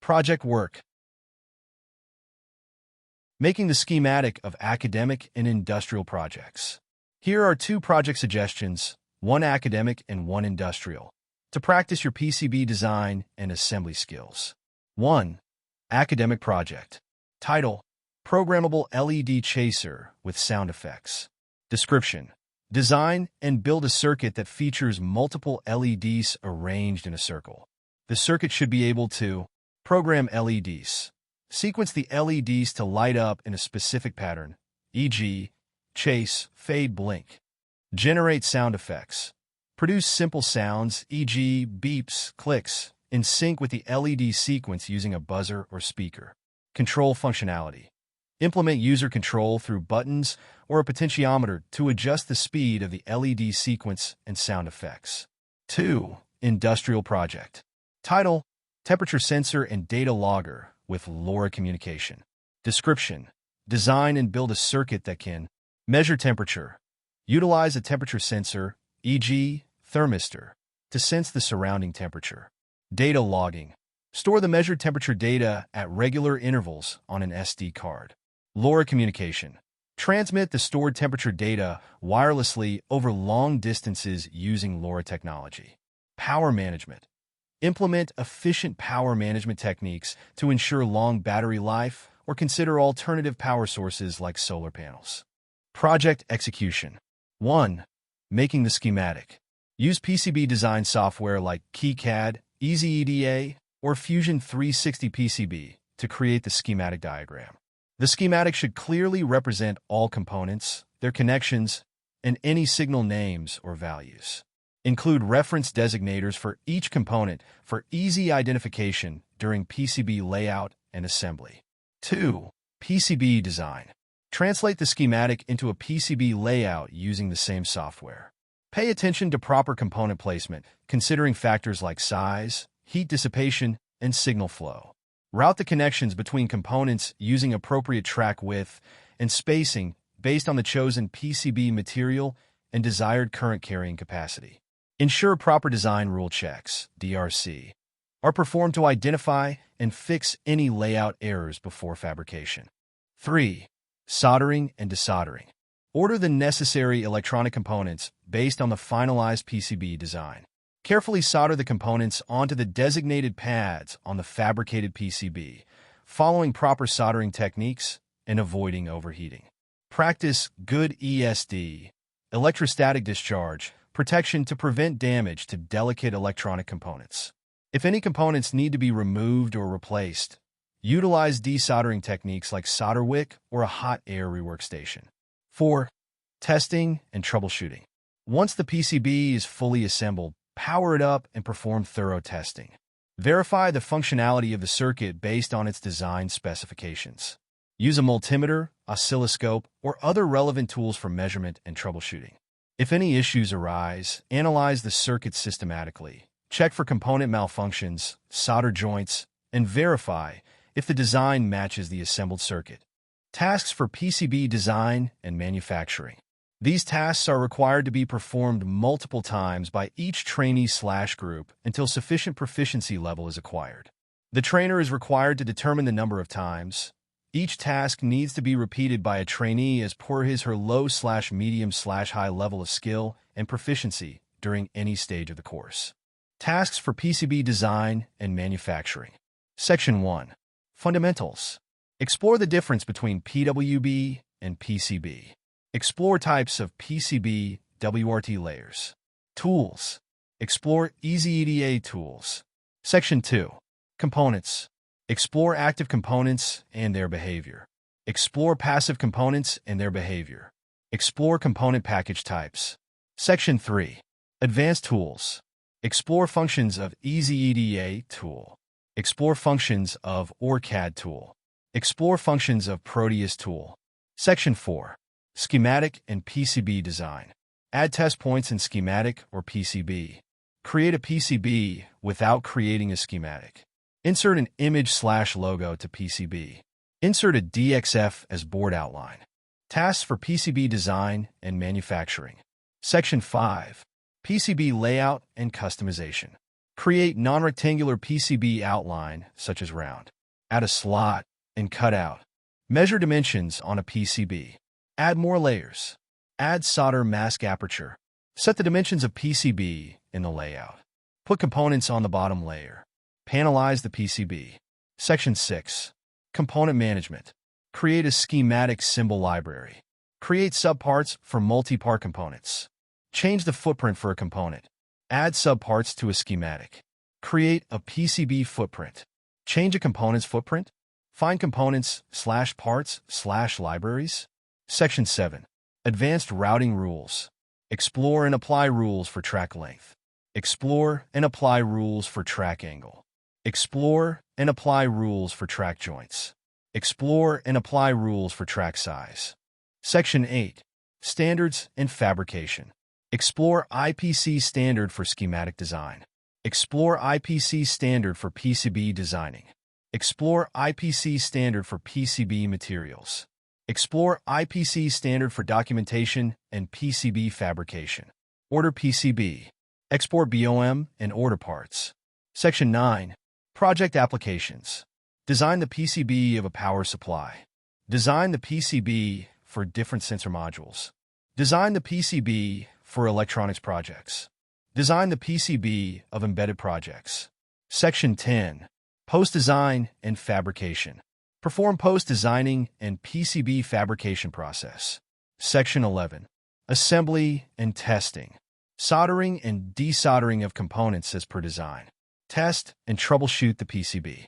Project work. Making the schematic of academic and industrial projects. Here are 2 project suggestions, one academic and one industrial, to practice your PCB design and assembly skills. 1. Academic project. Title: Programmable LED chaser with sound effects. Description: Design and build a circuit that features multiple LEDs arranged in a circle. The circuit should be able to program LEDs, sequence the LEDs to light up in a specific pattern, e.g., chase, fade, blink. Generate sound effects. Produce simple sounds, e.g., beeps, clicks, in sync with the LED sequence using a buzzer or speaker. Control functionality. Implement user control through buttons or a potentiometer to adjust the speed of the LED sequence and sound effects. 2. Industrial project. Title: Temperature sensor and data logger with LoRa communication. Description: Design and build a circuit that can measure temperature. Utilize a temperature sensor, e.g., thermistor, to sense the surrounding temperature. Data logging. Store the measured temperature data at regular intervals on an SD card. LoRa communication. Transmit the stored temperature data wirelessly over long distances using LoRa technology. Power management. Implement efficient power management techniques to ensure long battery life or consider alternative power sources like solar panels. Project execution. 1. Making the schematic. Use PCB design software like KiCad, EasyEDA, or Fusion 360 PCB to create the schematic diagram. The schematic should clearly represent all components, their connections, and any signal names or values. Include reference designators for each component for easy identification during PCB layout and assembly. 2. PCB design. Translate the schematic into a PCB layout using the same software. Pay attention to proper component placement, considering factors like size, heat dissipation, and signal flow. Route the connections between components using appropriate track width and spacing based on the chosen PCB material and desired current carrying capacity. Ensure proper design rule checks, DRC, are performed to identify and fix any layout errors before fabrication. 3. Soldering and De-soldering. Order the necessary electronic components based on the finalized PCB design. Carefully solder the components onto the designated pads on the fabricated PCB, following proper soldering techniques and avoiding overheating. Practice good ESD, electrostatic discharge, protection to prevent damage to delicate electronic components. If any components need to be removed or replaced, utilize desoldering techniques like solder wick or a hot air rework station. 4. Testing and troubleshooting. Once the PCB is fully assembled, power it up and perform thorough testing. Verify the functionality of the circuit based on its design specifications. Use a multimeter, oscilloscope, or other relevant tools for measurement and troubleshooting. If any issues arise, analyze the circuit systematically. Check for component malfunctions, solder joints, and verify if the design matches the assembled circuit. Tasks for PCB design and manufacturing. These tasks are required to be performed multiple times by each trainee/group until sufficient proficiency level is acquired. The trainer is required to determine the number of times. Each task needs to be repeated by a trainee as per his/her low/medium/high level of skill and proficiency during any stage of the course. Tasks for PCB design and manufacturing. Section 1. Fundamentals. Explore the difference between PWB and PCB. Explore types of PCB WRT layers. Tools. Explore EasyEDA tools. Section 2. Components. Explore active components and their behavior. Explore passive components and their behavior. Explore component package types. Section 3. Advanced tools. Explore functions of EasyEDA tool. Explore functions of OrCAD tool. Explore functions of Proteus tool. Section 4. Schematic and PCB design. Add test points in schematic or PCB. Create a PCB without creating a schematic. Insert an image/logo to PCB. Insert a DXF as board outline. Tasks for PCB design and manufacturing. Section 5. PCB layout and customization. Create non-rectangular PCB outline, such as round. Add a slot and cut out. Measure dimensions on a PCB. Add more layers. Add solder mask aperture. Set the dimensions of PCB in the layout. Put components on the bottom layer. Panelize the PCB. Section 6. Component Management. Create a schematic symbol library. Create subparts for multi-part components. Change the footprint for a component. Add subparts to a schematic. Create a PCB footprint. Change a component's footprint. Find components/parts/libraries. Section 7. Advanced Routing Rules. Explore and apply rules for track length. Explore and apply rules for track angle. Explore and apply rules for track joints. Explore and apply rules for track size. Section 8. Standards and Fabrication. Explore IPC standard for schematic design. Explore IPC standard for PCB designing. Explore IPC standard for PCB materials. Explore IPC standard for documentation and PCB fabrication. Order PCB. Export BOM and order parts. Section 9. Project Applications. Design the PCB of a power supply. Design the PCB for different sensor modules. Design the PCB for electronics projects. Design the PCB of embedded projects. Section 10. Post-design and fabrication. Perform post-designing and PCB fabrication process. Section 11. Assembly and testing. Soldering and desoldering of components as per design. Test and troubleshoot the PCB.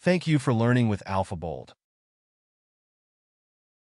Thank you for learning with AlphaBold.